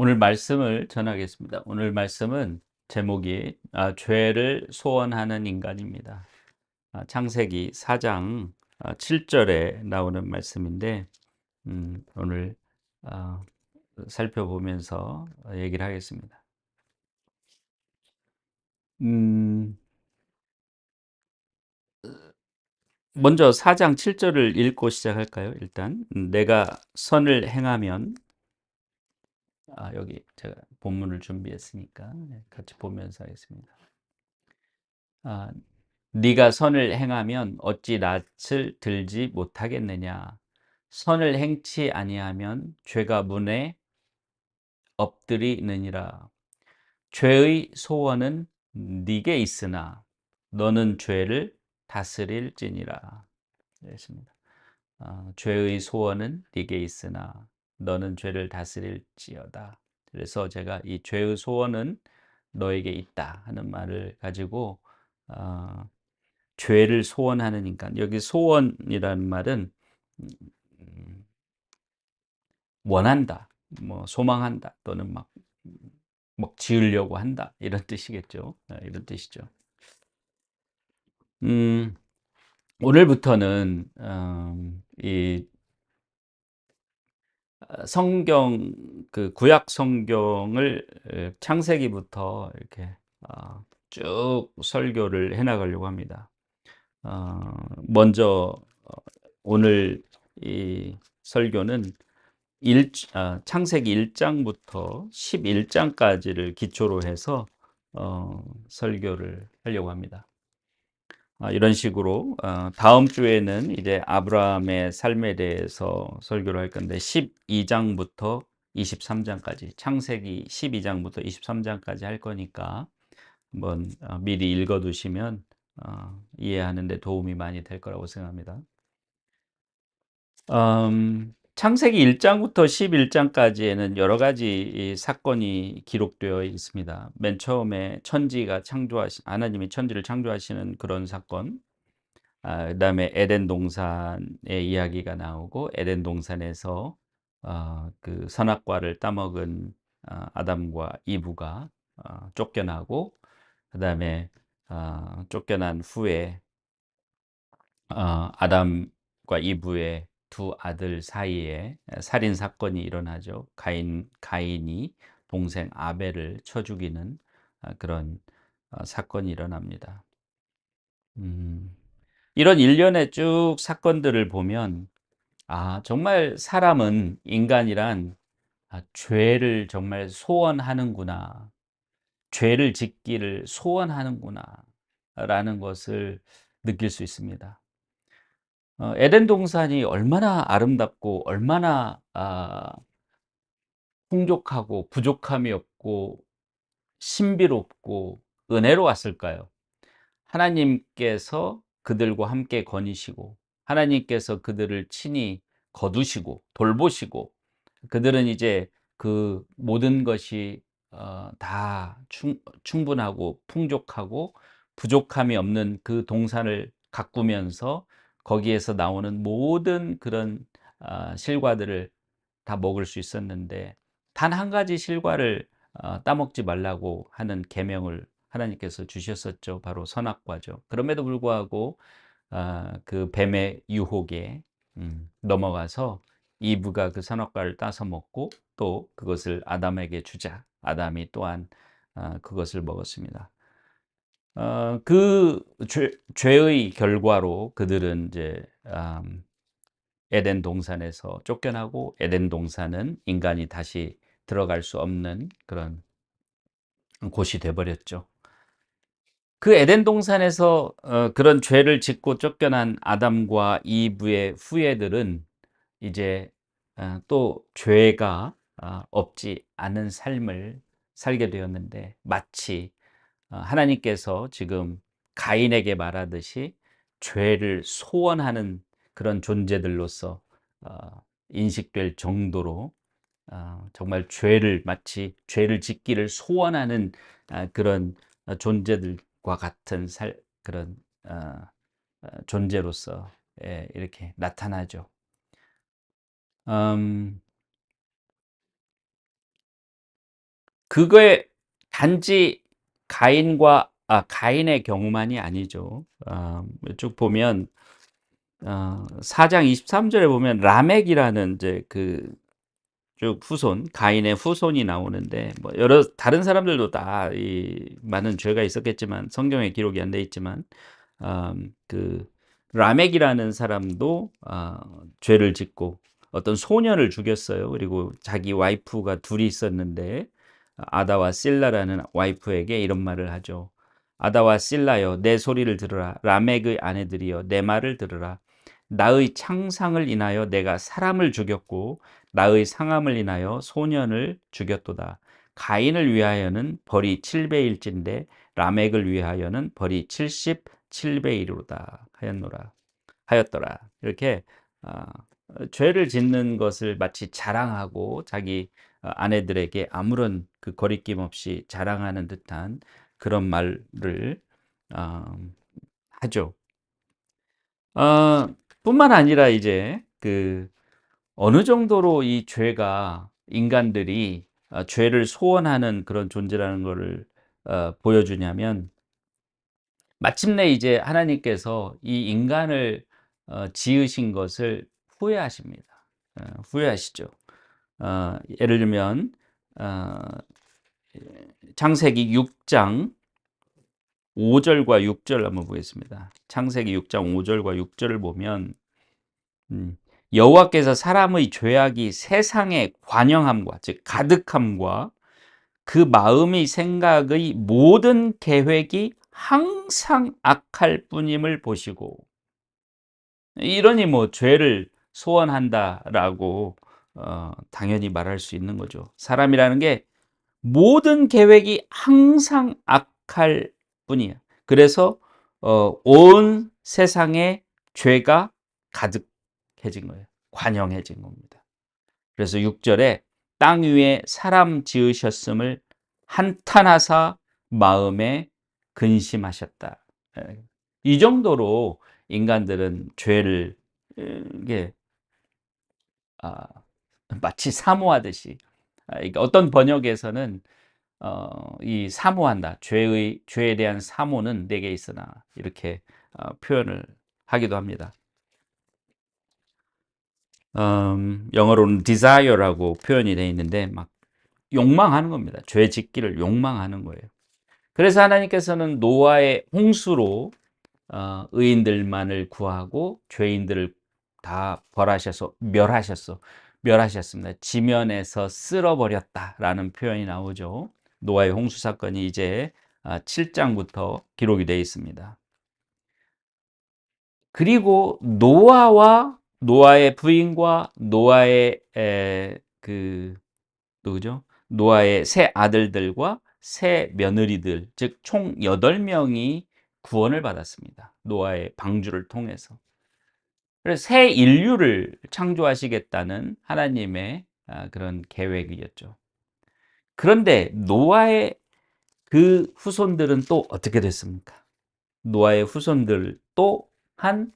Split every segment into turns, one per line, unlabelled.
오늘 말씀을 전하겠습니다. 오늘 말씀은 제목이 죄를 소원하는 인간입니다. 창세기 4장 7절에 나오는 말씀인데 오늘 아, 살펴보면서 얘기를 하겠습니다. 음, 먼저 4장 7절을 읽고 시작할까요? 일단 내가 선을 행하면 여기 제가 본문을 준비했으니까 같이 보면서 하겠습니다. 아, 네가 선을 행하면 어찌 낯을 들지 못하겠느냐. 선을 행치 아니하면 죄가 문에 엎드리느니라. 죄의 소원은 네게 있으나 너는 죄를 다스릴지니라. 그랬습니다. 죄의 소원은 네게 있으나 너는 죄를 다스릴지어다. 그래서 제가 이 죄의 소원은 너에게 있다 하는 말을 가지고 어, 죄를 소원하는 인간. 여기 소원이라는 말은 음, 원한다, 뭐 소망한다, 또는 막 지으려고 한다 이런 뜻이겠죠. 이런 뜻이죠. 음, 오늘부터는 이 성경 그 구약 성경을 창세기부터 이렇게 쭉 설교를 해나가려고 합니다. 먼저 오늘 이 설교는 창세기 1장부터 11장까지를 기초로 해서 설교를 하려고 합니다. 이런 식으로 다음 주에는 이제 아브라함의 삶에 대해서 설교를 할 건데 12장부터 23장까지 창세기 12장부터 23장까지 할 거니까 한번 미리 읽어 두시면 이해하는 데 도움이 많이 될 거라고 생각합니다. 창세기 1장부터 11장까지에는 여러 가지 이 사건이 기록되어 있습니다. 맨 처음에 하나님이 천지를 창조하시는 그런 사건, 그다음에 에덴 동산의 이야기가 나오고 에덴 동산에서 그 선악과를 따먹은 아담과 이브가 쫓겨나고 그다음에 쫓겨난 후에 아담과 이브의 두 아들 사이에 살인 사건이 일어나죠. 가인이 동생 아벨을 쳐 죽이는 그런 사건이 일어납니다. 음, 이런 일련의 쭉 사건들을 보면 정말 사람은 인간이란 죄를 정말 소원하는구나. 죄를 짓기를 소원하는구나. 라는 것을 느낄 수 있습니다. 에덴 동산이 얼마나 아름답고 얼마나 풍족하고 부족함이 없고 신비롭고 은혜로웠을까요? 하나님께서 그들과 함께 거니시고 하나님께서 그들을 친히 거두시고 돌보시고 그들은 이제 그 모든 것이 다 충분하고 풍족하고 부족함이 없는 그 동산을 가꾸면서 거기에서 나오는 모든 그런 실과들을 다 먹을 수 있었는데 단 한 가지 실과를 따먹지 말라고 하는 계명을 하나님께서 주셨었죠. 바로 선악과죠. 그럼에도 불구하고 그 뱀의 유혹에 넘어가서 이브가 그 선악과를 따서 먹고 또 그것을 아담에게 주자. 아담이 또한 그것을 먹었습니다. 그 죄의 결과로 그들은 이제 에덴 동산에서 쫓겨나고 에덴 동산은 인간이 다시 들어갈 수 없는 그런 곳이 돼버렸죠. 그 에덴 동산에서 그런 죄를 짓고 쫓겨난 아담과 이브의 후예들은 이제 또 죄가 없지 않은 삶을 살게 되었는데 마치 하나님께서 지금 가인에게 말하듯이 죄를 소원하는 그런 존재들로서 인식될 정도로 정말 마치 죄를 짓기를 소원하는 그런 존재들과 같은 그런 존재로서 이렇게 나타나죠. 음, 그거에 단지 가인의 경우만이 아니죠. 쭉 보면 4장 23절에 보면 라멕이라는 이제 그 쭉 후손, 가인의 후손이 나오는데 뭐 여러 다른 사람들도 다 이 많은 죄가 있었겠지만 성경에 기록이 안 돼 있지만 그 라멕이라는 사람도 죄를 짓고 어떤 소년을 죽였어요. 그리고 자기 와이프가 둘이 있었는데 아다와 실라라는 와이프에게 이런 말을 하죠. 아다와 실라여 내 소리를 들으라. 라멕의 아내들이여 내 말을 들으라. 나의 창상을 인하여 내가 사람을 죽였고 나의 상함을 인하여 소년을 죽였도다. 가인을 위하여는 벌이 7배일진데 라멕을 위하여는 벌이 77배이로다 하였더라. 이렇게 아, 죄를 짓는 것을 마치 자랑하고 자기 아내들에게 아무런 그 거리낌 없이 자랑하는 듯한 그런 말을 아, 하죠. 뿐만 아니라 이제 그 어느 정도로 이 죄가 인간들이 죄를 소원하는 그런 존재라는 것을 보여주냐면 마침내 이제 하나님께서 이 인간을 지으신 것을 후회하십니다. 후회하시죠. 예를 들면 어, 창세기 6장 5절과 6절 한번 보겠습니다. 창세기 6장 5절과 6절을 보면 여호와께서 사람의 죄악이 세상의 관영함과 즉 가득함과 그 마음의 생각의 모든 계획이 항상 악할 뿐임을 보시고 이러니 뭐 죄를 소원한다라고 당연히 말할 수 있는 거죠. 사람이라는 게 모든 계획이 항상 악할 뿐이야. 그래서 온 세상에 죄가 가득해진 거예요. 관영해진 겁니다. 그래서 6절에 땅 위에 사람 지으셨음을 한탄하사 마음에 근심하셨다. 예. 이 정도로 인간들은 죄를 이게 아, 마치 사모하듯이 그러니까 어떤 번역에서는 이 사모한다. 죄에 대한 사모는 내게 있으나 이렇게 표현을 하기도 합니다. 영어로는 desire라고 표현이 되어 있는데 막 욕망하는 겁니다. 죄 짓기를 욕망하는 거예요. 그래서 하나님께서는 노아의 홍수로 의인들만을 구하고 죄인들을 다 벌하셔서 멸하셨습니다. 지면에서 쓸어버렸다라는 표현이 나오죠. 노아의 홍수 사건이 이제 7장부터 기록이 되어 있습니다. 그리고 노아의 부인과 노아의 누구죠? 노아의 세 아들들과 세 며느리들, 즉 총 8명이 구원을 받았습니다. 노아의 방주를 통해서. 그래서 새 인류를 창조하시겠다는 하나님의 그런 계획이었죠. 그런데 노아의 그 후손들은 또 어떻게 됐습니까? 노아의 후손들 또한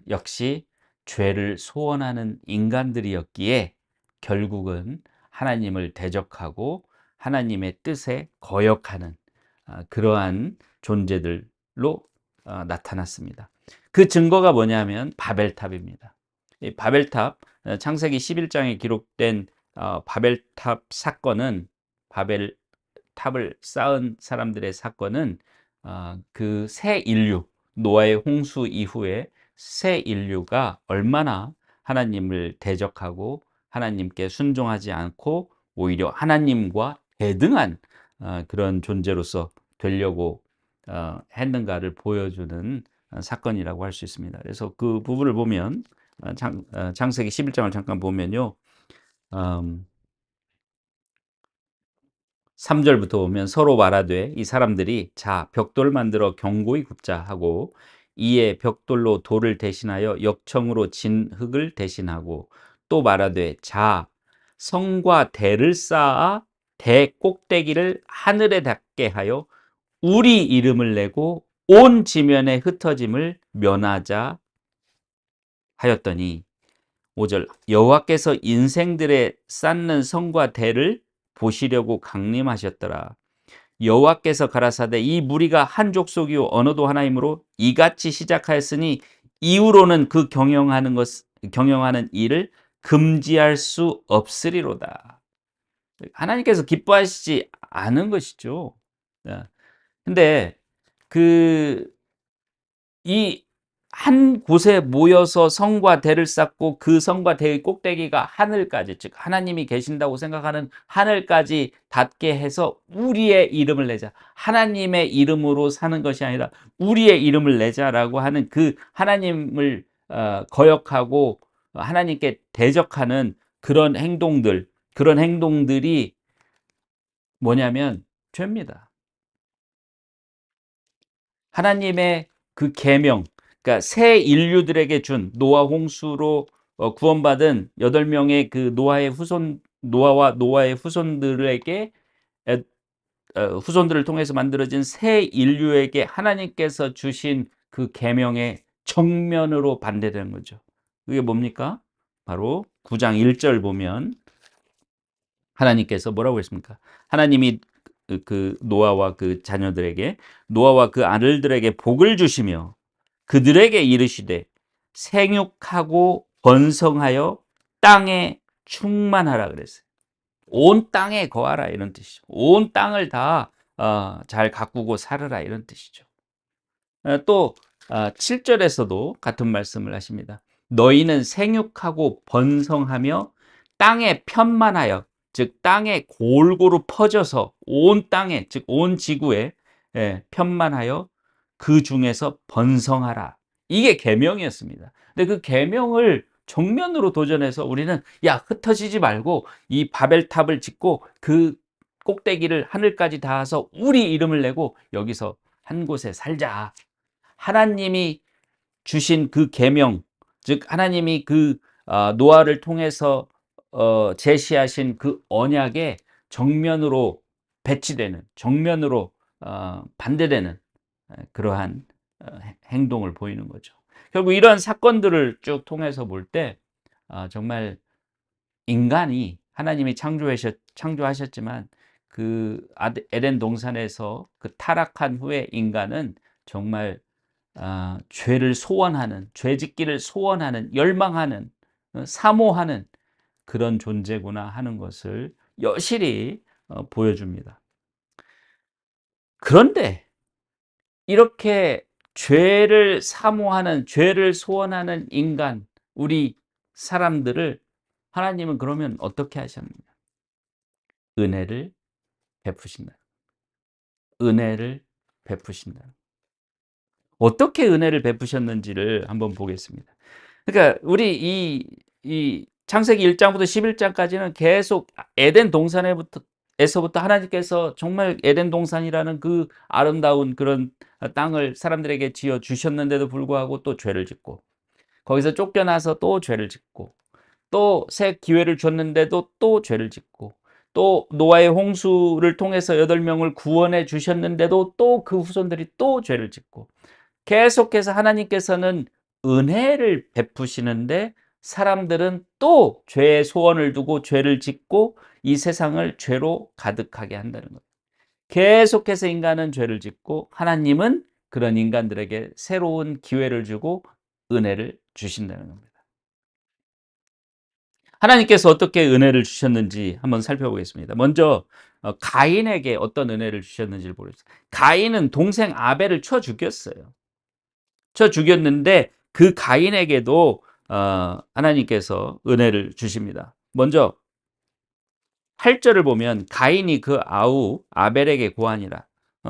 역시 죄를 소원하는 인간들이었기에 결국은 하나님을 대적하고 하나님의 뜻에 거역하는 그러한 존재들로 나타났습니다. 그 증거가 뭐냐면 바벨탑입니다. 이 바벨탑, 창세기 11장에 기록된 바벨탑 사건은 바벨탑을 쌓은 사람들의 사건은 그 새 인류, 노아의 홍수 이후에 새 인류가 얼마나 하나님을 대적하고 하나님께 순종하지 않고 오히려 하나님과 대등한 그런 존재로서 되려고 했는가를 보여주는 사건이라고 할 수 있습니다. 그래서 그 부분을 보면 창세기 11장을 잠깐 보면요. 3절부터 보면 서로 말하되 이 사람들이 자 벽돌 만들어 견고히 굽자 하고 이에 벽돌로 돌을 대신하여 역청으로 진 흙을 대신하고 또 말하되 자 성과 대를 쌓아 대 꼭대기를 하늘에 닿게 하여 우리 이름을 내고 온 지면에 흩어짐을 면하자 하였더니 5절 여호와께서 인생들의 쌓는 성과 대를 보시려고 강림하셨더라. 여호와께서 가라사대 이 무리가 한 족속이요 언어도 하나이므로 이같이 시작하였으니 이후로는 그 경영하는 일을 금지할 수 없으리로다. 하나님께서 기뻐하시지 않은 것이죠. 예. 근데 그 이 한 곳에 모여서 성과 대를 쌓고 그 성과 대의 꼭대기가 하늘까지, 즉 하나님이 계신다고 생각하는 하늘까지 닿게 해서 우리의 이름을 내자. 하나님의 이름으로 사는 것이 아니라 우리의 이름을 내자라고 하는 그 하나님을 거역하고 하나님께 대적하는 그런 행동들이 뭐냐면 죄입니다. 하나님의 그 계명, 그러니까 새 인류들에게 준 노아 홍수로 구원받은 8명의 그 노아와 노아의 후손들에게 후손들을 통해서 만들어진 새 인류에게 하나님께서 주신 그 계명의 정면으로 반대되는 거죠. 그게 뭡니까? 바로 9장 1절 보면 하나님께서 뭐라고 했습니까? 하나님이 그 노아와 그 자녀들에게, 노아와 그 아들들에게 복을 주시며 그들에게 이르시되 생육하고 번성하여 땅에 충만하라 그랬어요. 온 땅에 거하라 이런 뜻이죠. 온 땅을 다 잘 가꾸고 살아라 이런 뜻이죠. 또 7절에서도 같은 말씀을 하십니다. 너희는 생육하고 번성하며 땅에 편만하여, 즉 땅에 골고루 퍼져서 온 땅에, 즉 온 지구에 편만하여 그 중에서 번성하라. 이게 계명이었습니다. 근데 그 계명을 정면으로 도전해서 우리는 야, 흩어지지 말고 이 바벨탑을 짓고 그 꼭대기를 하늘까지 닿아서 우리 이름을 내고 여기서 한 곳에 살자. 하나님이 주신 그 계명, 즉 하나님이 그 노아를 통해서 제시하신 그 언약에 정면으로 배치되는, 정면으로 반대되는 그러한 행동을 보이는 거죠. 결국 이런 사건들을 쭉 통해서 볼 때 정말 인간이 하나님이 창조하셨지만 그 에덴 동산에서 그 타락한 후에 인간은 정말 죄를 소원하는, 죄 짓기를 소원하는, 열망하는, 사모하는 그런 존재구나 하는 것을 여실히 보여줍니다. 그런데 이렇게 죄를 사모하는, 죄를 소원하는 인간, 우리 사람들을 하나님은 그러면 어떻게 하셨느냐? 은혜를 베푸신다. 은혜를 베푸신다. 어떻게 은혜를 베푸셨는지를 한번 보겠습니다. 그러니까 우리 이 창세기 1장부터 11장까지는 계속 에덴 동산에서부터 하나님께서 정말 에덴 동산이라는 그 아름다운 그런 땅을 사람들에게 지어 주셨는데도 불구하고 또 죄를 짓고, 거기서 쫓겨나서 또 죄를 짓고, 또 새 기회를 줬는데도 또 죄를 짓고, 또 노아의 홍수를 통해서 8명을 구원해 주셨는데도 또 그 후손들이 또 죄를 짓고, 계속해서 하나님께서는 은혜를 베푸시는데 사람들은 또 죄의 소원을 두고 죄를 짓고 이 세상을 죄로 가득하게 한다는 거예요. 계속해서 인간은 죄를 짓고 하나님은 그런 인간들에게 새로운 기회를 주고 은혜를 주신다는 겁니다. 하나님께서 어떻게 은혜를 주셨는지 한번 살펴보겠습니다. 먼저 가인에게 어떤 은혜를 주셨는지를 보겠습니다. 가인은 동생 아벨을 쳐 죽였어요. 쳐 죽였는데 그 가인에게도 하나님께서 은혜를 주십니다. 먼저 8절을 보면 가인이 그 아우 아벨에게 고하니라.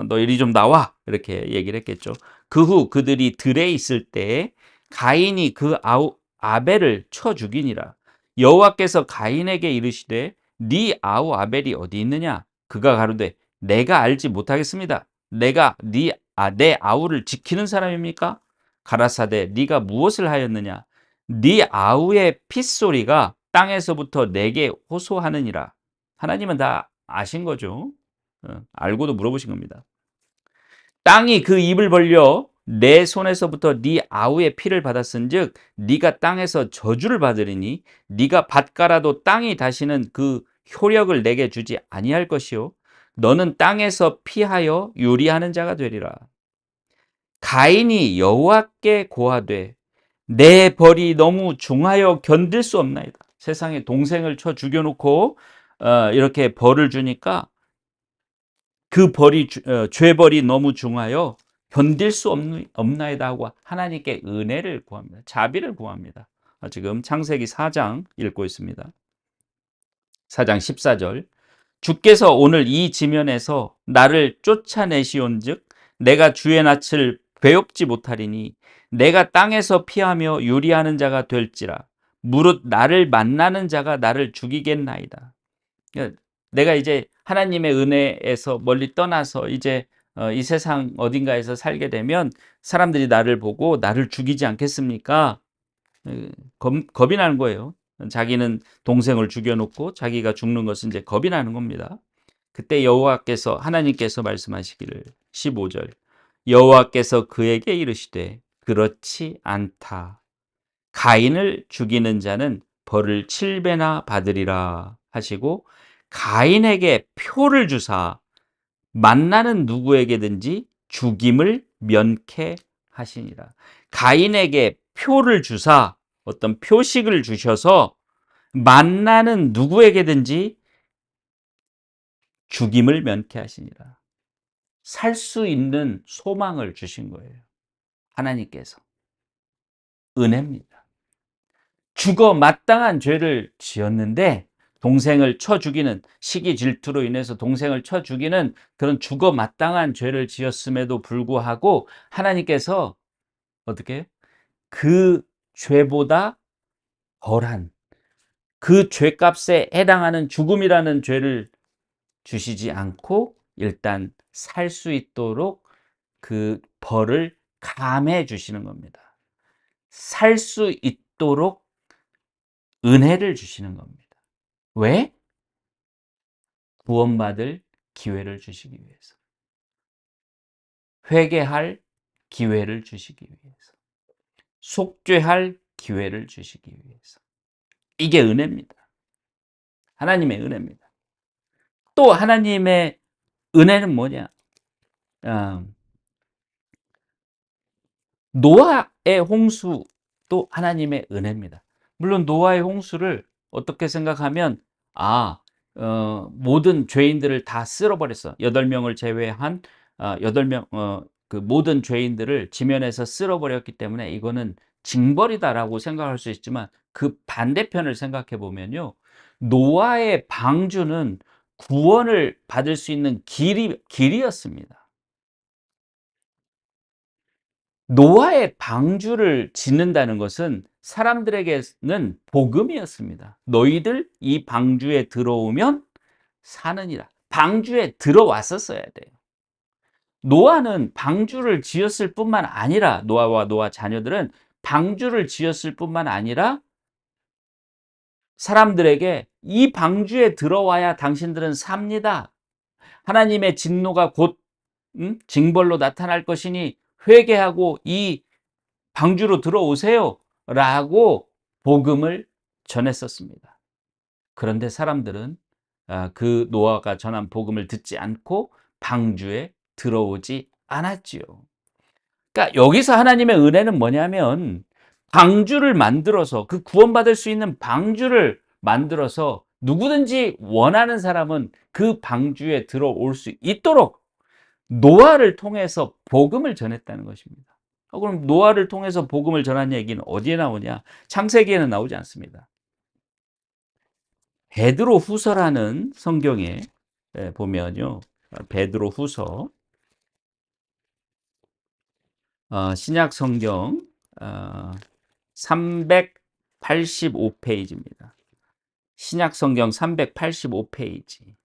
너 이리 좀 나와 이렇게 얘기를 했겠죠. 그 후 그들이 들에 있을 때 가인이 그 아우 아벨을 쳐 죽이니라. 여호와께서 가인에게 이르시되 네 아우 아벨이 어디 있느냐? 그가 가로되 내가 알지 못하겠습니다. 내가 내 아우를 지키는 사람입니까? 가라사대 네가 무엇을 하였느냐? 네 아우의 핏소리가 땅에서부터 내게 호소하느니라. 하나님은 다 아신 거죠. 알고도 물어보신 겁니다. 땅이 그 입을 벌려 내 손에서부터 네 아우의 피를 받았은즉 네가 땅에서 저주를 받으리니 네가 밭 갈아도 땅이 다시는 그 효력을 내게 주지 아니할 것이요 너는 땅에서 피하여 유리하는 자가 되리라. 가인이 여호와께 고하되 내 벌이 너무 중하여 견딜 수 없나이다. 세상에 동생을 쳐 죽여놓고 이렇게 벌을 주니까 그 죄벌이 너무 중하여 견딜 수 없나이다 하고 하나님께 은혜를 구합니다. 자비를 구합니다. 지금 창세기 4장 읽고 있습니다. 4장 14절 주께서 오늘 이 지면에서 나를 쫓아내시온즉 내가 주의 낯을 배웁지 못하리니 내가 땅에서 피하며 유리하는 자가 될지라 무릇 나를 만나는 자가 나를 죽이겠나이다. 내가 이제 하나님의 은혜에서 멀리 떠나서 이제 이 세상 어딘가에서 살게 되면 사람들이 나를 보고 나를 죽이지 않겠습니까? 겁이 나는 거예요. 자기는 동생을 죽여놓고 자기가 죽는 것은 이제 겁이 나는 겁니다. 그때 여호와께서 하나님께서 말씀하시기를 15절 여호와께서 그에게 이르시되 그렇지 않다. 가인을 죽이는 자는 벌을 7배나 받으리라 하시고 가인에게 표를 주사 만나는 누구에게든지 죽임을 면케하시니라. 가인에게 표를 주사 어떤 표식을 주셔서 만나는 누구에게든지 죽임을 면케하시니라. 살 수 있는 소망을 주신 거예요. 하나님께서. 은혜입니다. 죽어 마땅한 죄를 지었는데 동생을 쳐 죽이는 시기 질투로 인해서 동생을 쳐 죽이는 그런 죽어 마땅한 죄를 지었음에도 불구하고 하나님께서 어떻게 그 죄보다 덜한 그 죄값에 해당하는 죽음이라는 죄를 주시지 않고 일단 살 수 있도록 그 벌을 감해 주시는 겁니다. 살 수 있도록 은혜를 주시는 겁니다. 왜? 구원받을 기회를 주시기 위해서. 회개할 기회를 주시기 위해서. 속죄할 기회를 주시기 위해서. 이게 은혜입니다. 하나님의 은혜입니다. 또 하나님의 은혜는 뭐냐? 노아의 홍수도 하나님의 은혜입니다. 물론 노아의 홍수를 어떻게 생각하면 모든 죄인들을 다 쓸어버렸어. 8명을 제외한 8명 그 모든 죄인들을 지면에서 쓸어버렸기 때문에 이거는 징벌이다라고 생각할 수 있지만 그 반대편을 생각해 보면요. 노아의 방주는 구원을 받을 수 있는 길이었습니다. 노아의 방주를 짓는다는 것은 사람들에게는 복음이었습니다. 너희들 이 방주에 들어오면 사느니라. 방주에 들어왔었어야 돼요. 노아는 방주를 지었을 뿐만 아니라 노아와 노아 자녀들은 방주를 지었을 뿐만 아니라 사람들에게 이 방주에 들어와야 당신들은 삽니다. 하나님의 진노가 곧 징벌로 나타날 것이니 회개하고 이 방주로 들어오세요 라고 복음을 전했었습니다. 그런데 사람들은 그 노아가 전한 복음을 듣지 않고 방주에 들어오지 않았지요. 그러니까 여기서 하나님의 은혜는 뭐냐면 방주를 만들어서 그 구원받을 수 있는 방주를 만들어서 누구든지 원하는 사람은 그 방주에 들어올 수 있도록 노아를 통해서 복음을 전했다는 것입니다. 그럼 노아를 통해서 복음을 전한 얘기는 어디에 나오냐? 창세기에는 나오지 않습니다. 베드로 후서라는 성경에 보면요. 베드로 후서 신약 성경 385페이지입니다. 신약 성경 385페이지.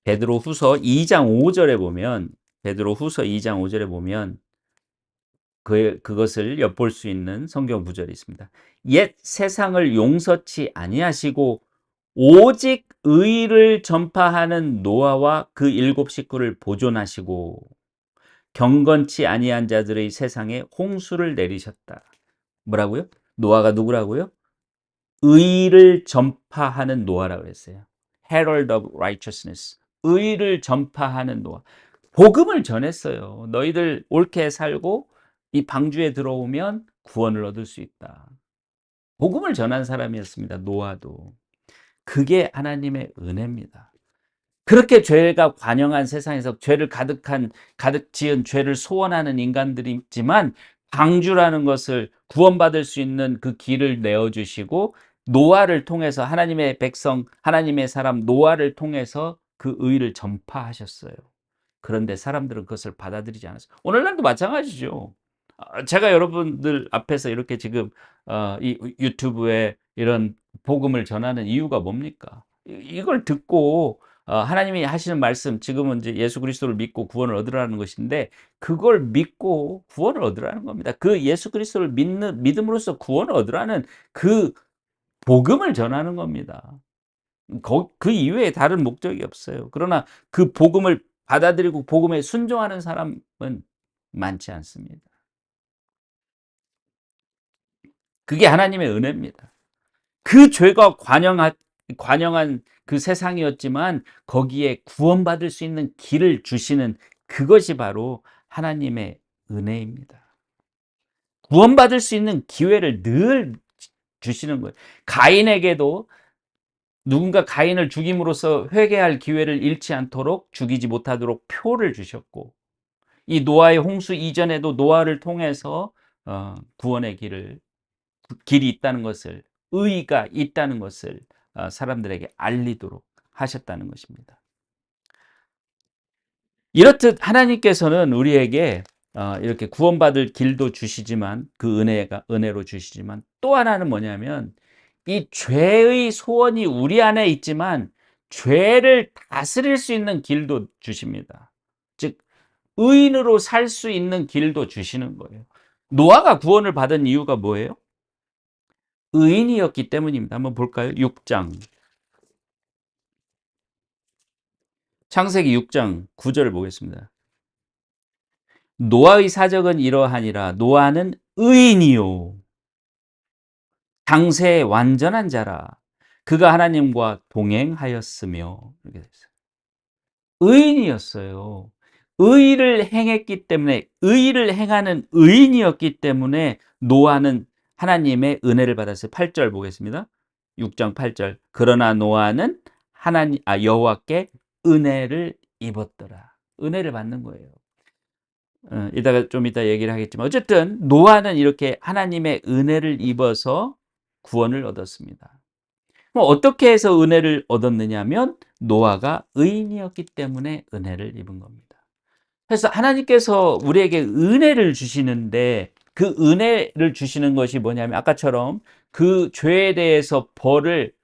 베드로 후서 2장 5절에 보면 베드로 후서 2장 5절에 보면 그것을 엿볼 수 있는 성경 구절이 있습니다. 옛 세상을 용서치 아니하시고 오직 의를 전파하는 노아와 그 7 식구를 보존하시고 경건치 아니한 자들의 세상에 홍수를 내리셨다. 뭐라고요? 노아가 누구라고요? 의를 전파하는 노아라고 했어요. Herald of Righteousness. 의를 전파하는 노아. 복음을 전했어요. 너희들 옳게 살고 이 방주에 들어오면 구원을 얻을 수 있다. 복음을 전한 사람이었습니다. 노아도. 그게 하나님의 은혜입니다. 그렇게 죄가 관영한 세상에서 죄를 가득 지은 죄를 소원하는 인간들이 있지만 방주라는 것을 구원받을 수 있는 그 길을 내어 주시고 노아를 통해서 하나님의 백성, 하나님의 사람 노아를 통해서 그 의를 전파하셨어요. 그런데 사람들은 그것을 받아들이지 않았어요. 오늘날도 마찬가지죠. 제가 여러분들 앞에서 이렇게 지금 이 유튜브에 이런 복음을 전하는 이유가 뭡니까? 이걸 듣고 하나님이 하시는 말씀, 지금은 이제 예수 그리스도를 믿고 구원을 얻으라는 것인데 그걸 믿고 구원을 얻으라는 겁니다. 그 예수 그리스도를 믿음으로써 구원을 얻으라는 그 복음을 전하는 겁니다. 그 이외에 다른 목적이 없어요. 그러나 그 복음을 받아들이고 복음에 순종하는 사람은 많지 않습니다. 그게 하나님의 은혜입니다. 그 죄가 관영한 그 세상이었지만 거기에 구원받을 수 있는 길을 주시는 그것이 바로 하나님의 은혜입니다. 구원받을 수 있는 기회를 늘 주시는 거예요. 가인에게도 누군가 가인을 죽임으로써 회개할 기회를 잃지 않도록 죽이지 못하도록 표를 주셨고 이 노아의 홍수 이전에도 노아를 통해서 구원의 길이 있다는 것을 의가 있다는 것을 사람들에게 알리도록 하셨다는 것입니다. 이렇듯 하나님께서는 우리에게 이렇게 구원받을 길도 주시지만 그 은혜로 주시지만 또 하나는 뭐냐면 이 죄의 소원이 우리 안에 있지만 죄를 다스릴 수 있는 길도 주십니다. 즉 의인으로 살 수 있는 길도 주시는 거예요. 노아가 구원을 받은 이유가 뭐예요? 의인이었기 때문입니다. 한번 볼까요? 6장. 창세기 6장 9절을 보겠습니다. 노아의 사적은 이러하니라. 노아는 의인이요 당세의 완전한 자라. 그가 하나님과 동행하였으며. 이렇게 됐어요. 의인이었어요. 의를 행했기 때문에 의를 행하는 의인이었기 때문에 노아는 하나님의 은혜를 받았어요. 8절 보겠습니다. 6장 8절. 그러나 노아는 여호와께 은혜를 입었더라. 은혜를 받는 거예요. 좀 이따 얘기를 하겠지만 어쨌든 노아는 이렇게 하나님의 은혜를 입어서 구원을 얻었습니다. 그럼 어떻게 해서 은혜를 얻었느냐면 노아가 의인이었기 때문에 은혜를 입은 겁니다. 그래서 하나님께서 우리에게 은혜를 주시는데 그 은혜를 주시는 것이 뭐냐면 아까처럼 그 죄에 대해서 벌을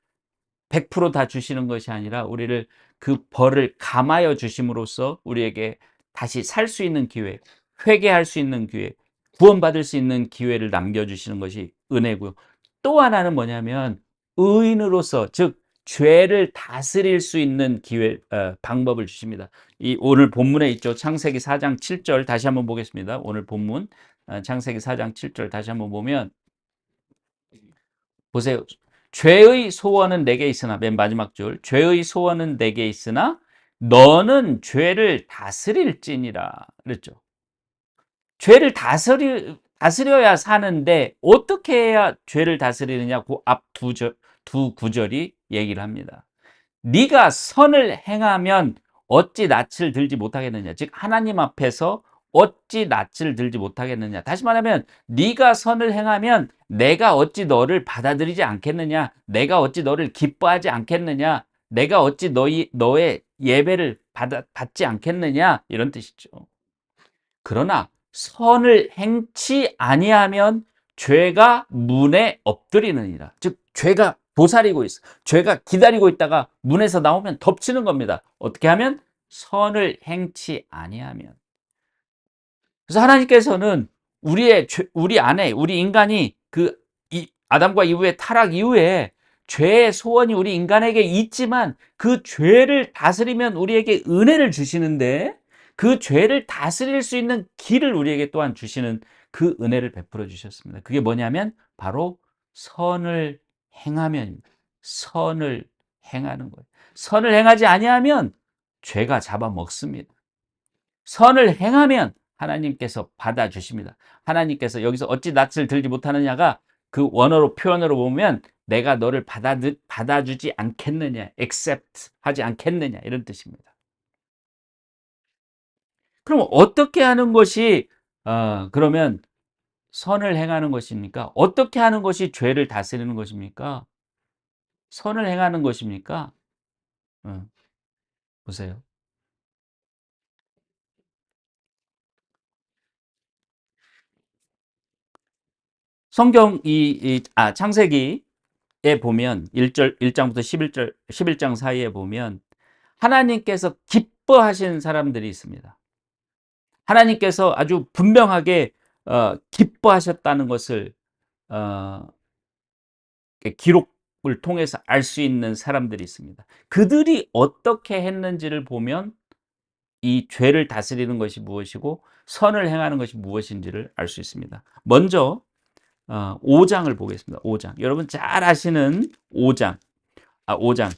100%다 주시는 것이 아니라 우리를 그 벌을 감하여 주심으로써 우리에게 다시 살 수 있는 기회, 회개할 수 있는 기회, 구원받을 수 있는 기회를 남겨주시는 것이 은혜고요. 또 하나는 뭐냐면 의인으로서 즉 죄를 다스릴 수 있는 방법을 주십니다. 이 오늘 본문에 있죠. 창세기 4장 7절 다시 한번 보겠습니다. 오늘 본문 창세기 4장 7절 다시 한번 보면 보세요. 죄의 소원은 내게 있으나 맨 마지막 줄 죄의 소원은 내게 있으나 너는 죄를 다스릴지니라 그랬죠. 죄를 다스려야 사는데 어떻게 해야 죄를 다스리느냐 그 앞 두 구절이 얘기를 합니다. 네가 선을 행하면 어찌 낯을 들지 못하겠느냐. 즉 하나님 앞에서 어찌 낯을 들지 못하겠느냐. 다시 말하면 네가 선을 행하면 내가 어찌 너를 받아들이지 않겠느냐. 내가 어찌 너를 기뻐하지 않겠느냐. 내가 어찌 너의 예배를 받지 않겠느냐. 이런 뜻이죠. 그러나 선을 행치 아니하면 죄가 문에 엎드리느니라. 즉 죄가 도사리고 있어. 죄가 기다리고 있다가 문에서 나오면 덮치는 겁니다. 어떻게 하면? 선을 행치 아니하면. 그래서 하나님께서는 우리 안에 우리 인간이 아담과 이후의 타락 이후에 죄의 소원이 우리 인간에게 있지만 그 죄를 다스리면 우리에게 은혜를 주시는데 그 죄를 다스릴 수 있는 길을 우리에게 또한 주시는 그 은혜를 베풀어 주셨습니다. 그게 뭐냐면 바로 선을 행하면 선을 행하는 거예요. 선을 행하지 아니하면 죄가 잡아먹습니다. 선을 행하면 하나님께서 받아주십니다. 하나님께서 여기서 어찌 낯을 들지 못하느냐가 그 원어로 표현으로 보면 내가 너를 받아주지 않겠느냐, accept 하지 않겠느냐 이런 뜻입니다. 그럼 어떻게 하는 것이 그러면 선을 행하는 것입니까? 어떻게 하는 것이 죄를 다스리는 것입니까? 선을 행하는 것입니까? 어, 보세요. 성경 창세기에 보면 1장부터 11장 사이에 보면 하나님께서 기뻐하신 사람들이 있습니다. 하나님께서 아주 분명하게 기뻐하셨다는 것을 어, 기록을 통해서 알 수 있는 사람들이 있습니다. 그들이 어떻게 했는지를 보면 이 죄를 다스리는 것이 무엇이고 선을 행하는 것이 무엇인지를 알 수 있습니다. 먼저 5장을 보겠습니다. 5장. 여러분 잘 아시는 5장. 5장.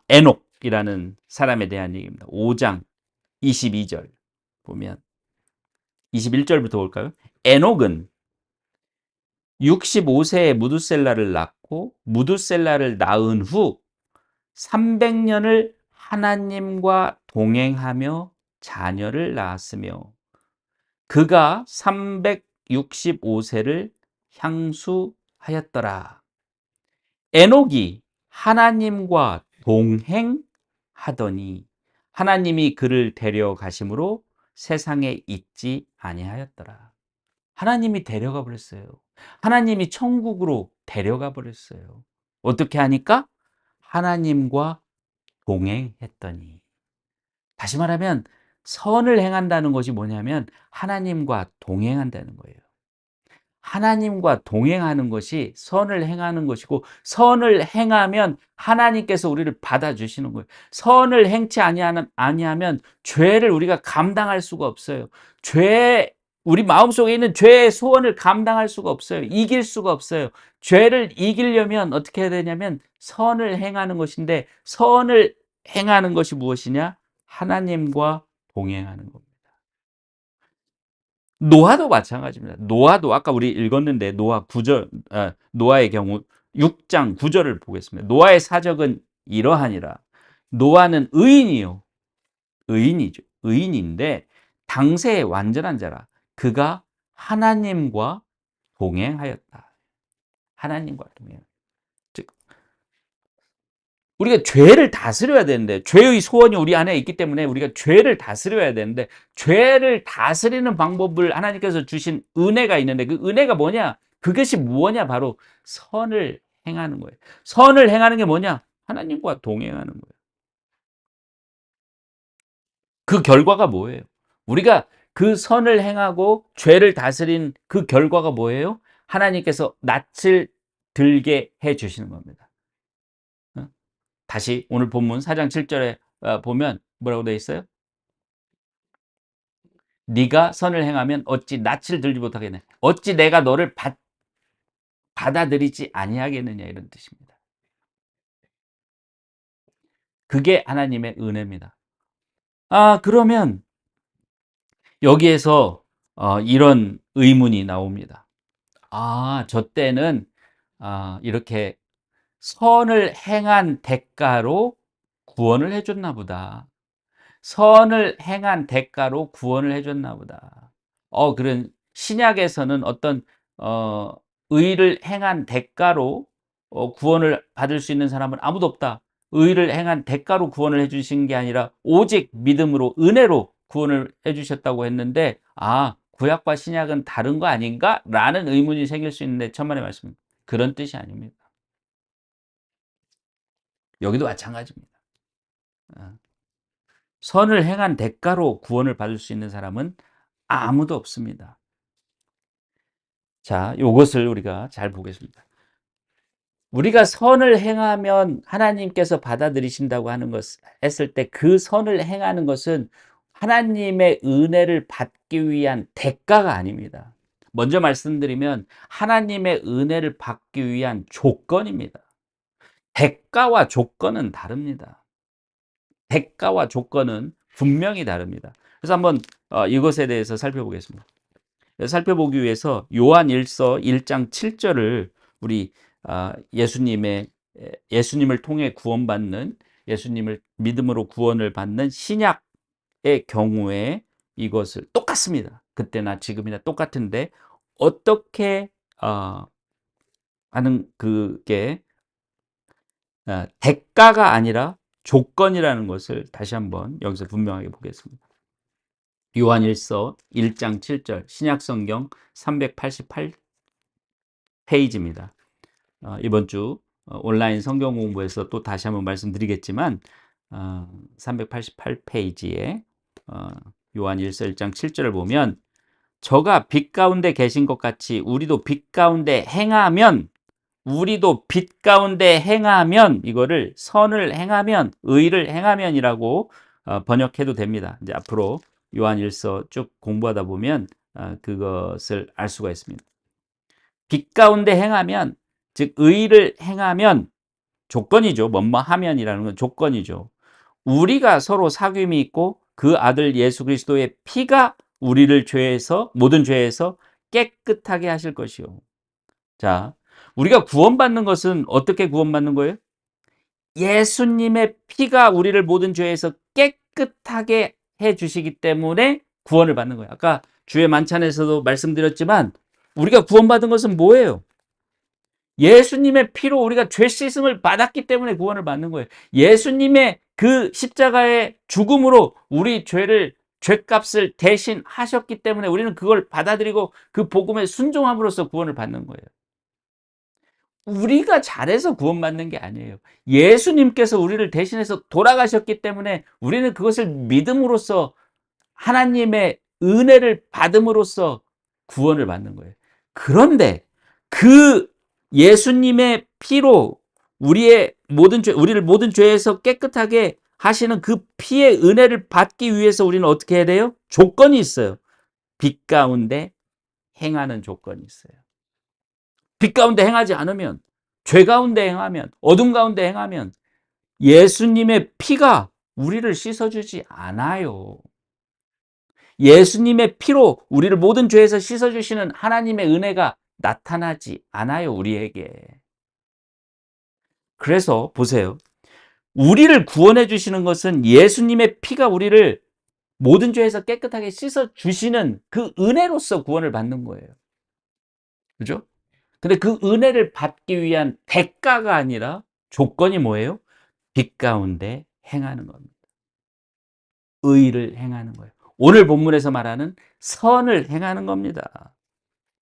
에녹이라는 사람에 대한 얘기입니다. 5장 22절 보면 21절부터 볼까요? 에녹은 65세에 무두셀라를 낳고 무두셀라를 낳은 후 300년을 하나님과 동행하며 자녀를 낳았으며 그가 365세를 향수하였더라. 에녹이 하나님과 동행하더니 하나님이 그를 데려가심으로 세상에 있지 아니하였더라. 하나님이 데려가 버렸어요. 하나님이 천국으로 데려가 버렸어요. 어떻게 하니까? 하나님과 동행했더니. 다시 말하면 선을 행한다는 것이 뭐냐면 하나님과 동행한다는 거예요. 하나님과 동행하는 것이 선을 행하는 것이고 선을 행하면 하나님께서 우리를 받아주시는 거예요. 선을 행치 아니하면 죄를 우리가 감당할 수가 없어요. 우리 마음속에 있는 죄의 소원을 감당할 수가 없어요. 이길 수가 없어요. 죄를 이기려면 어떻게 해야 되냐면 선을 행하는 것인데 선을 행하는 것이 무엇이냐? 하나님과 동행하는 겁니다. 노아도 마찬가지입니다. 노아도 아까 우리 읽었는데 노아의 경우 6장 9절을 보겠습니다. 노아의 사적은 이러하니라. 노아는 의인이요. 의인이죠. 의인인데 당세의 완전한 자라. 그가 하나님과 동행하였다. 하나님과 동행. 즉 우리가 죄를 다스려야 되는데 죄의 소원이 우리 안에 있기 때문에 우리가 죄를 다스려야 되는데 죄를 다스리는 방법을 하나님께서 주신 은혜가 있는데 그 은혜가 뭐냐? 그것이 뭐냐? 바로 선을 행하는 거예요. 선을 행하는 게 뭐냐? 하나님과 동행하는 거예요. 그 결과가 뭐예요? 우리가 그 선을 행하고 죄를 다스린 그 결과가 뭐예요? 하나님께서 낯을 들게 해 주시는 겁니다. 다시 오늘 본문 4장 7절에 보면 뭐라고 되어 있어요? 네가 선을 행하면 어찌 낯을 들지 못하겠느냐. 어찌 내가 너를 받아들이지 아니하겠느냐 이런 뜻입니다. 그게 하나님의 은혜입니다. 그러면 여기에서 이런 의문이 나옵니다. 저 때는 이렇게 선을 행한 대가로 구원을 해줬나 보다. 선을 행한 대가로 구원을 해줬나 보다. 그런 신약에서는 어떤 어, 의를 행한 대가로 구원을 받을 수 있는 사람은 아무도 없다. 의를 행한 대가로 구원을 해주신 게 아니라 오직 믿음으로 은혜로 구원을 해주셨다고 했는데 구약과 신약은 다른 거 아닌가? 라는 의문이 생길 수 있는데 천만의 말씀 그런 뜻이 아닙니다. 여기도 마찬가지입니다. 어. 선을 행한 대가로 구원을 받을 수 있는 사람은 아무도 없습니다. 자, 요것을 우리가 잘 보겠습니다. 우리가 선을 행하면 하나님께서 받아들이신다고 하는 했을 때 그 선을 행하는 것은 하나님의 은혜를 받기 위한 대가가 아닙니다. 먼저 말씀드리면 하나님의 은혜를 받기 위한 조건입니다. 대가와 조건은 다릅니다. 대가와 조건은 분명히 다릅니다. 그래서 한번 이것에 대해서 살펴보겠습니다. 살펴보기 위해서 요한 1서 1장 7절을 우리 예수님을 통해 구원받는, 예수님을 믿음으로 구원을 받는 신약의 경우에 이것을 똑같습니다. 그때나 지금이나 똑같은데 어떻게 하는 그게 대가가 아니라 조건이라는 것을 다시 한번 여기서 분명하게 보겠습니다. 요한 1서 1장 7절 신약성경 388 페이지입니다. 이번 주 온라인 성경 공부에서 또 다시 한번 말씀드리겠지만 388 페이지에 요한 1서 1장 7절을 보면 저가 빛 가운데 계신 것 같이 우리도 빛 가운데 행하면, 우리도 빛 가운데 행하면, 이거를 선을 행하면, 의를 행하면이라고 번역해도 됩니다. 이제 앞으로 요한 1서 쭉 공부하다 보면 그것을 알 수가 있습니다. 빛 가운데 행하면, 즉 의를 행하면, 조건이죠. 뭐뭐 하면이라는 건 조건이죠. 우리가 서로 사귐이 있고 그 아들 예수 그리스도의 피가 우리를 모든 죄에서 깨끗하게 하실 것이요. 자, 우리가 구원받는 것은 어떻게 구원받는 거예요? 예수님의 피가 우리를 모든 죄에서 깨끗하게 해 주시기 때문에 구원을 받는 거예요. 아까 주의 만찬에서도 말씀드렸지만 우리가 구원받은 것은 뭐예요? 예수님의 피로 우리가 죄 씻음을 받았기 때문에 구원을 받는 거예요. 예수님의 그 십자가의 죽음으로 우리 죄값을 대신하셨기 때문에 우리는 그걸 받아들이고 그 복음에 순종함으로써 구원을 받는 거예요. 우리가 잘해서 구원받는 게 아니에요. 예수님께서 우리를 대신해서 돌아가셨기 때문에 우리는 그것을 믿음으로써 하나님의 은혜를 받음으로써 구원을 받는 거예요. 그런데 그 예수님의 피로 우리를 모든 죄에서 깨끗하게 하시는 그 피의 은혜를 받기 위해서 우리는 어떻게 해야 돼요? 조건이 있어요. 빛 가운데 행하는 조건이 있어요. 빛 가운데 행하지 않으면, 죄 가운데 행하면, 어둠 가운데 행하면 예수님의 피가 우리를 씻어주지 않아요. 예수님의 피로 우리를 모든 죄에서 씻어주시는 하나님의 은혜가 나타나지 않아요, 우리에게. 그래서 보세요. 우리를 구원해 주시는 것은 예수님의 피가 우리를 모든 죄에서 깨끗하게 씻어주시는 그 은혜로서 구원을 받는 거예요. 그죠? 근데 그 은혜를 받기 위한 대가가 아니라 조건이 뭐예요? 빛 가운데 행하는 겁니다. 의를 행하는 거예요. 오늘 본문에서 말하는 선을 행하는 겁니다.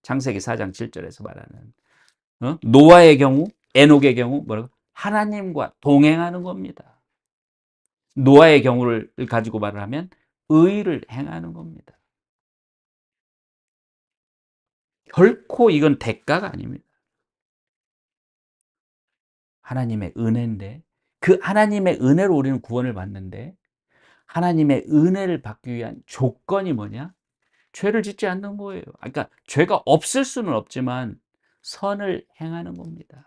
창세기 4장 7절에서 말하는 노아의 경우, 에녹의 경우 뭐라고? 하나님과 동행하는 겁니다. 노아의 경우를 가지고 말을 하면 의를 행하는 겁니다. 결코 이건 대가가 아닙니다. 하나님의 은혜인데 그 하나님의 은혜로 우리는 구원을 받는데 하나님의 은혜를 받기 위한 조건이 뭐냐? 죄를 짓지 않는 거예요. 그러니까 죄가 없을 수는 없지만 선을 행하는 겁니다.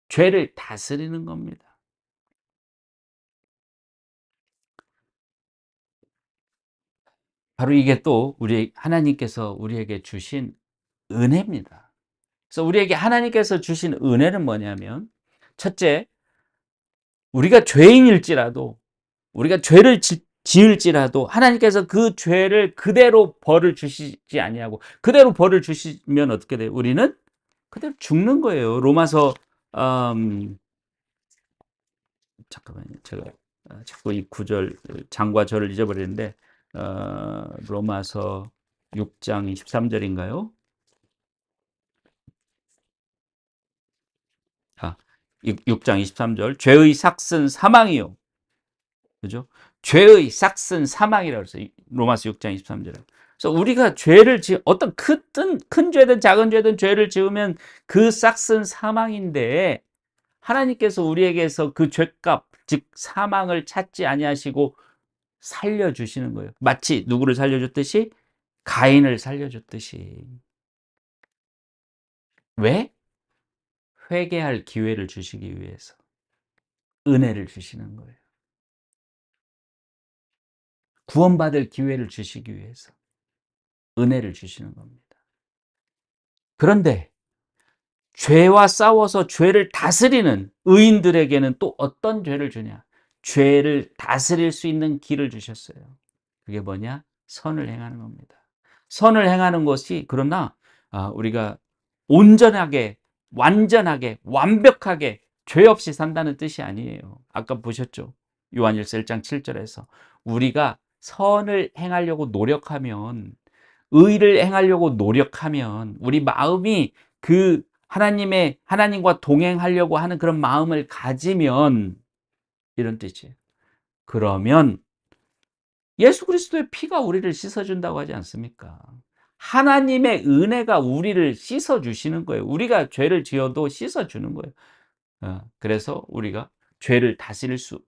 죄를 다스리는 겁니다. 바로 이게 또 우리 하나님께서 우리에게 주신 은혜입니다. 그래서 우리에게 하나님께서 주신 은혜는 뭐냐면 첫째, 우리가 죄인일지라도 우리가 죄를 지을지라도 하나님께서 그 죄를 그대로 벌을 주시지 아니하고 그대로 벌을 주시면 어떻게 돼요? 우리는 그대로 죽는 거예요. 로마서 잠깐만요. 제가 자꾸 이 구절 장과 절을 잊어버리는데 로마서 6장 23절인가요? 6장 23절 죄의 삭은 사망이요. 그죠? 죄의 삭은 사망이라고 했어요. 로마서 6장 23절에. 그래서 우리가 어떤 큰 죄든 작은 죄든 죄를 지으면 그 삭은 사망인데 하나님께서 우리에게서 그 죄값 즉 사망을 찾지 아니하시고 살려주시는 거예요. 마치 누구를 살려줬듯이 가인을 살려줬듯이. 왜? 회개할 기회를 주시기 위해서. 은혜를 주시는 거예요. 구원받을 기회를 주시기 위해서 은혜를 주시는 겁니다. 그런데 죄와 싸워서 죄를 다스리는 의인들에게는 또 어떤 죄를 주냐? 죄를 다스릴 수 있는 길을 주셨어요. 그게 뭐냐? 선을 행하는 겁니다. 선을 행하는 것이 그러나 우리가 온전하게, 완전하게, 완벽하게 죄 없이 산다는 뜻이 아니에요. 아까 보셨죠? 요한일서 1장 7절에서 우리가 선을 행하려고 노력하면, 의를 행하려고 노력하면, 우리 마음이 그 하나님과 동행하려고 하는 그런 마음을 가지면, 이런 뜻이에요. 그러면 예수 그리스도의 피가 우리를 씻어준다고 하지 않습니까? 하나님의 은혜가 우리를 씻어주시는 거예요. 우리가 죄를 지어도 씻어주는 거예요. 그래서 우리가 죄를 다스릴 수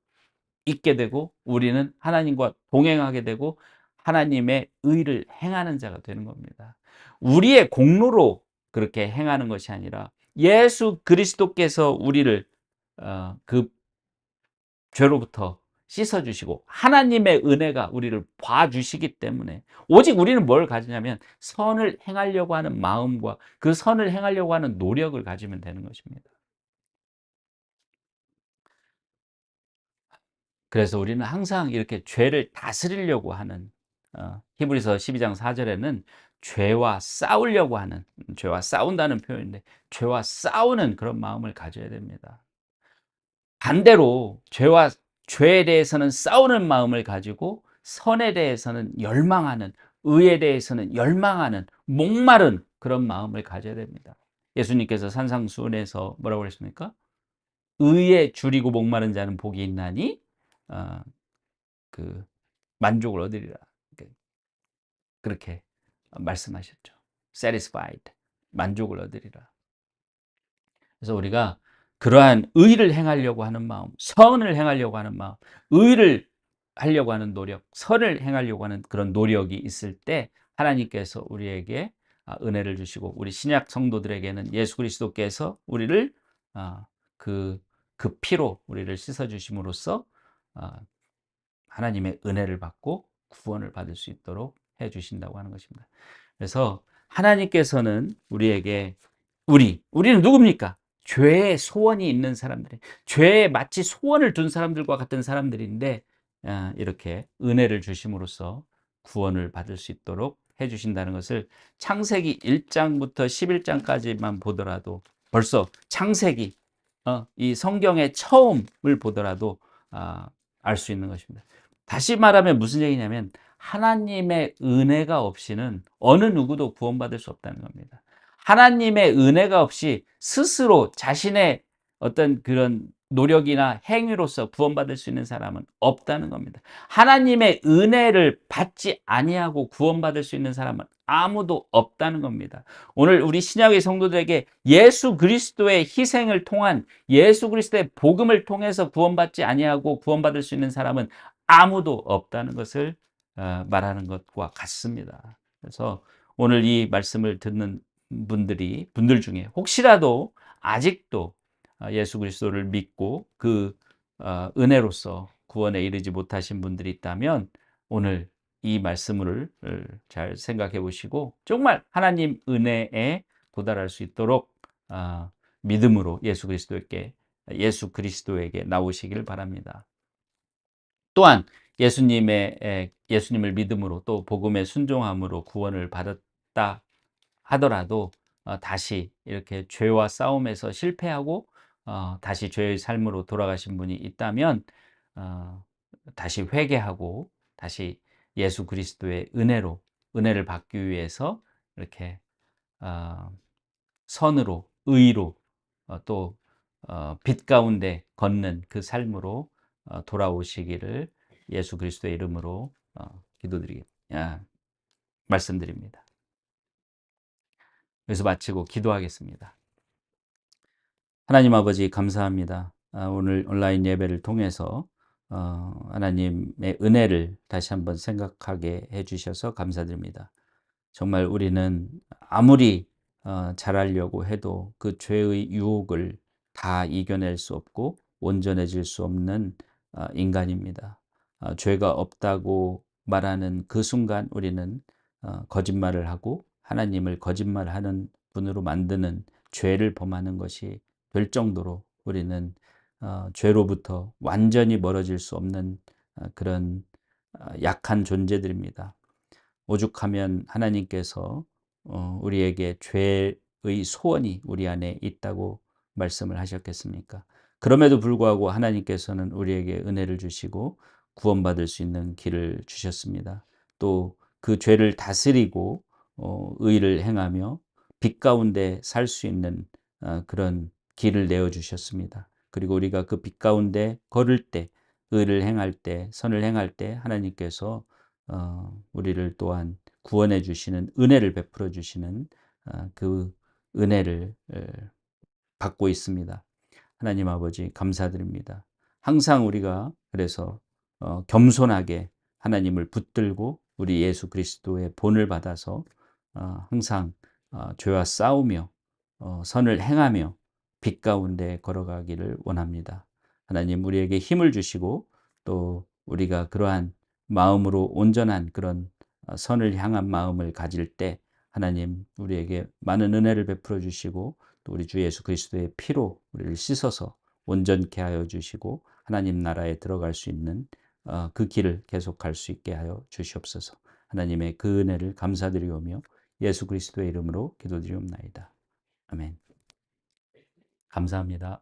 있게 되고, 우리는 하나님과 동행하게 되고, 하나님의 의를 행하는 자가 되는 겁니다. 우리의 공로로 그렇게 행하는 것이 아니라 예수 그리스도께서 우리를 그 죄로부터 씻어주시고 하나님의 은혜가 우리를 봐주시기 때문에, 오직 우리는 뭘 가지냐면 선을 행하려고 하는 마음과 그 선을 행하려고 하는 노력을 가지면 되는 것입니다. 그래서 우리는 항상 이렇게 죄를 다스리려고 하는, 히브리서 12장 4절에는 죄와 싸우려고 하는, 죄와 싸운다는 표현인데 죄와 싸우는 그런 마음을 가져야 됩니다. 반대로 죄에 대해서는 싸우는 마음을 가지고 선에 대해서는 열망하는, 의에 대해서는 열망하는, 목마른 그런 마음을 가져야 됩니다. 예수님께서 산상수훈에서 뭐라고 그랬습니까? 의에 줄이고 목마른 자는 복이 있나니 어, 그 만족을 얻으리라. 그렇게 말씀하셨죠. satisfied, 만족을 얻으리라. 그래서 우리가 그러한 의를 행하려고 하는 마음, 선을 행하려고 하는 마음, 의를 하려고 하는 노력, 선을 행하려고 하는 그런 노력이 있을 때 하나님께서 우리에게 은혜를 주시고, 우리 신약 성도들에게는 예수 그리스도께서 우리를 그, 그 피로 우리를 씻어 주심으로써 하나님의 은혜를 받고 구원을 받을 수 있도록 해 주신다고 하는 것입니다. 그래서 하나님께서는 우리에게, 우리는 누굽니까? 죄의 소원이 있는 사람들이, 죄에 마치 소원을 둔 사람들과 같은 사람들인데 이렇게 은혜를 주심으로써 구원을 받을 수 있도록 해 주신다는 것을 창세기 1장부터 11장까지만 보더라도, 벌써 창세기 이 성경의 처음을 보더라도 알 수 있는 것입니다. 다시 말하면 무슨 얘기냐면 하나님의 은혜가 없이는 어느 누구도 구원받을 수 없다는 겁니다. 하나님의 은혜가 없이 스스로 자신의 어떤 그런 노력이나 행위로서 구원받을 수 있는 사람은 없다는 겁니다. 하나님의 은혜를 받지 아니하고 구원받을 수 있는 사람은 아무도 없다는 겁니다. 오늘 우리 신약의 성도들에게 예수 그리스도의 희생을 통한, 예수 그리스도의 복음을 통해서 구원받지 아니하고 구원받을 수 있는 사람은 아무도 없다는 것을 말하는 것과 같습니다. 그래서 오늘 이 말씀을 듣는 분들 중에 혹시라도 아직도 예수 그리스도를 믿고 그 은혜로서 구원에 이르지 못하신 분들이 있다면, 오늘 이 말씀을 잘 생각해 보시고 정말 하나님 은혜에 도달할 수 있도록 믿음으로 예수 그리스도에게 나오시길 바랍니다. 또한 예수님을 믿음으로 또 복음의 순종함으로 구원을 받았다 하더라도 다시 이렇게 죄와 싸움에서 실패하고 다시 죄의 삶으로 돌아가신 분이 있다면 다시 회개하고 다시 예수 그리스도의 은혜를 받기 위해서 이렇게 어, 선으로, 의로, 또 빛 가운데 걷는 그 삶으로 돌아오시기를 예수 그리스도의 이름으로 말씀드립니다. 여기서 마치고 기도하겠습니다. 하나님 아버지, 감사합니다. 오늘 온라인 예배를 통해서 하나님의 은혜를 다시 한번 생각하게 해주셔서 감사드립니다. 정말 우리는 아무리 잘하려고 해도 그 죄의 유혹을 다 이겨낼 수 없고, 온전해질 수 없는 인간입니다. 죄가 없다고 말하는 그 순간 우리는 거짓말을 하고 하나님을 거짓말하는 분으로 만드는 죄를 범하는 것이 될 정도로 우리는 죄로부터 완전히 멀어질 수 없는 그런 약한 존재들입니다. 오죽하면 하나님께서 우리에게 죄의 소원이 우리 안에 있다고 말씀을 하셨겠습니까? 그럼에도 불구하고 하나님께서는 우리에게 은혜를 주시고 구원받을 수 있는 길을 주셨습니다. 또 그 죄를 다스리고 의를 행하며 빛 가운데 살 수 있는 그런 길을 내어 주셨습니다. 그리고 우리가 그 빛 가운데 걸을 때, 의를 행할 때, 선을 행할 때 하나님께서 우리를 또한 구원해 주시는 은혜를 베풀어 주시는 그 은혜를 받고 있습니다. 하나님 아버지 감사드립니다. 항상 우리가 그래서 겸손하게 하나님을 붙들고 우리 예수 그리스도의 본을 받아서 항상 죄와 싸우며 선을 행하며 빛 가운데 걸어가기를 원합니다. 하나님 우리에게 힘을 주시고 또 우리가 그러한 마음으로 온전한 그런 선을 향한 마음을 가질 때 하나님 우리에게 많은 은혜를 베풀어 주시고 또 우리 주 예수 그리스도의 피로 우리를 씻어서 온전케 하여 주시고 하나님 나라에 들어갈 수 있는 그 길을 계속할 수 있게 하여 주시옵소서. 하나님의 그 은혜를 감사드리오며 예수 그리스도의 이름으로 기도드리옵나이다. 아멘. 감사합니다.